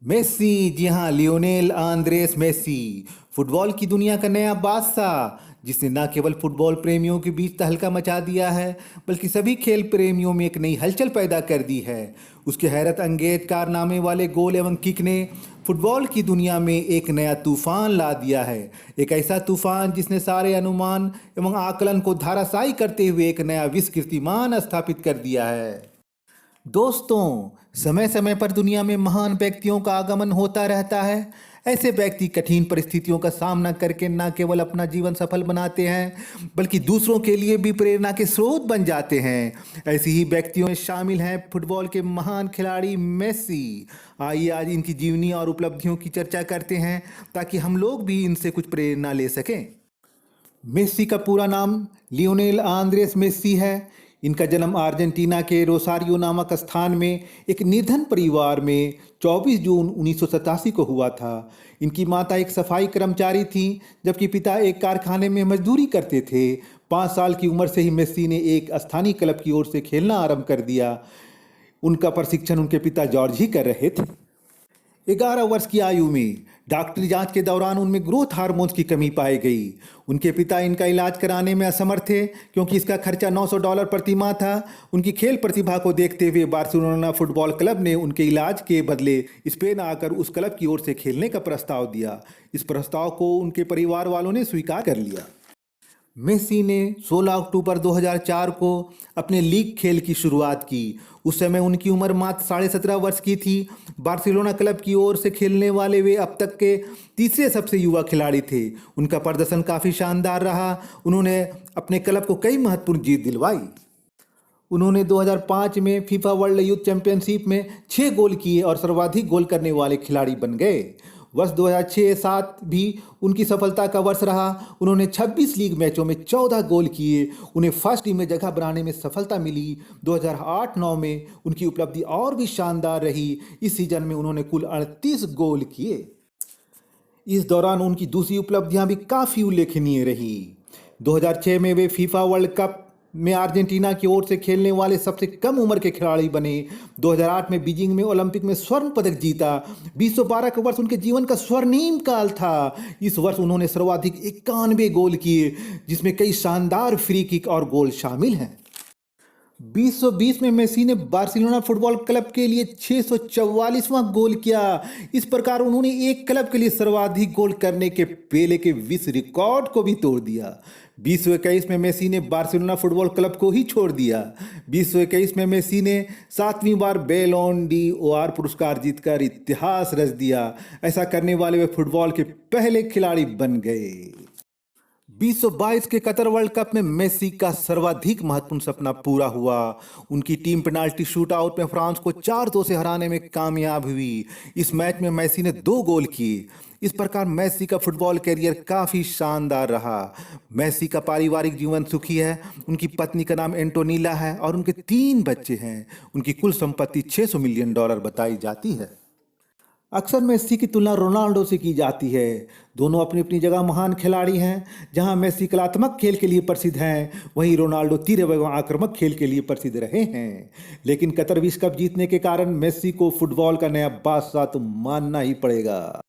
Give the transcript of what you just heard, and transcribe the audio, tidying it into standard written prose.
Messi, जी हाँ, Lionel Andres Messi, football की दुनिया का नया बादशाह, जिसने न केवल फुटबॉल प्रेमियों के बीच तहलका मचा दिया है, बल्कि सभी खेल प्रेमियों में एक नई हलचल पैदा कर दी है। उसके हैरत अंगेज कारनामे वाले गोल एवं किक ने फुटबॉल की दुनिया में एक नया तूफान ला दिया है। एक ऐसा तूफान जिसने सारे अनुमान एवं आकलन को धाराशायी करते हुए एक नया विश्व कीर्तिमान स्थापित कर दिया है। दोस्तों, समय समय पर दुनिया में महान व्यक्तियों का आगमन होता रहता है। ऐसे व्यक्ति कठिन परिस्थितियों का सामना करके न केवल अपना जीवन सफल बनाते हैं, बल्कि दूसरों के लिए भी प्रेरणा के स्रोत बन जाते हैं। ऐसी ही व्यक्तियों में शामिल हैं फुटबॉल के महान खिलाड़ी मेस्सी। आइए आज इनकी जीवनी और उपलब्धियों की चर्चा करते हैं, ताकि हम लोग भी इनसे कुछ प्रेरणा ले सकें। मेस्सी का पूरा नाम लियोनेल आंद्रेस मेस्सी है। इनका जन्म अर्जेंटीना के रोसारियो नामक स्थान में एक निर्धन परिवार में 24 जून 1987 को हुआ था। इनकी माता एक सफाई कर्मचारी थी, जबकि पिता एक कारखाने में मजदूरी करते थे। 5 साल की उम्र से ही मेस्सी ने एक स्थानीय क्लब की ओर से खेलना आरंभ कर दिया। उनका प्रशिक्षण उनके पिता जॉर्ज ही कर रहे थे। 11 वर्ष की आयु में डॉक्टरी जांच के दौरान उनमें ग्रोथ हार्मोन्स की कमी पाई गई। उनके पिता इनका इलाज कराने में असमर्थ थे, क्योंकि इसका खर्चा $900 प्रति माह था। उनकी खेल प्रतिभा को देखते हुए बार्सिलोना फुटबॉल क्लब ने उनके इलाज के बदले स्पेन आकर उस क्लब की ओर से खेलने का प्रस्ताव दिया। इस प्रस्ताव को उनके परिवार वालों ने स्वीकार कर लिया। मेस्सी ने 16 अक्टूबर 2004 को अपने लीग खेल की शुरुआत की। उस समय उनकी उम्र मात्र 17.5 वर्ष की थी। बार्सिलोना क्लब की ओर से खेलने वाले वे अब तक के तीसरे सबसे युवा खिलाड़ी थे। उनका प्रदर्शन काफ़ी शानदार रहा। उन्होंने अपने क्लब को कई महत्वपूर्ण जीत दिलवाई। उन्होंने 2005 में फीफा वर्ल्ड यूथ चैंपियनशिप में 6 गोल किए और सर्वाधिक गोल करने वाले खिलाड़ी बन गए। वर्ष 2006-07 भी उनकी सफलता का वर्ष रहा। उन्होंने 26 लीग मैचों में 14 गोल किए। उन्हें फर्स्ट टीम में जगह बनाने में सफलता मिली। 2008-09 में उनकी उपलब्धि और भी शानदार रही। इस सीजन में उन्होंने कुल 38 गोल किए। इस दौरान उनकी दूसरी उपलब्धियां भी काफ़ी उल्लेखनीय रही। 2006 में वे फीफा वर्ल्ड कप में अर्जेंटीना की ओर से खेलने वाले सबसे कम उम्र के खिलाड़ी बने। 2008 में बीजिंग में ओलंपिक में स्वर्ण पदक जीता। 2012 का वर्ष उनके जीवन का स्वर्णिम काल था। इस वर्ष उन्होंने सर्वाधिक 91 गोल किए, जिसमें कई शानदार फ्री किक और गोल शामिल हैं। 2020 में मेस्सी ने बार्सिलोना फुटबॉल क्लब के लिए 644वां गोल किया। इस प्रकार उन्होंने एक क्लब के लिए सर्वाधिक गोल करने के पेले के विश्व रिकॉर्ड को भी तोड़ दिया। 2021 में मेस्सी ने बार्सिलोना फुटबॉल क्लब को ही छोड़ दिया। 2021 में मेस्सी ने 7वीं बार बैलोन डी ओर पुरस्कार जीतकर इतिहास रच दिया। ऐसा करने वाले वे फुटबॉल के पहले खिलाड़ी बन गए। 2022 के कतर वर्ल्ड कप में मेस्सी का सर्वाधिक महत्वपूर्ण सपना पूरा हुआ। उनकी टीम पेनाल्टी शूटआउट में फ्रांस को 4-2 से हराने में कामयाब हुई। इस मैच में मेस्सी ने 2 गोल किए। इस प्रकार मेस्सी का फुटबॉल करियर काफ़ी शानदार रहा। मेस्सी का पारिवारिक जीवन सुखी है। उनकी पत्नी का नाम एंटोनीला है और उनके 3 बच्चे हैं। उनकी कुल संपत्ति $600 मिलियन बताई जाती है। अक्सर मेस्सी की तुलना रोनाल्डो से की जाती है। दोनों अपनी अपनी जगह महान खिलाड़ी हैं। जहां मेस्सी कलात्मक खेल के लिए प्रसिद्ध हैं, वहीं रोनाल्डो तीर एवं आक्रामक खेल के लिए प्रसिद्ध रहे हैं। लेकिन कतर विश्व कप जीतने के कारण मेस्सी को फुटबॉल का नया बादशाह तो मानना ही पड़ेगा।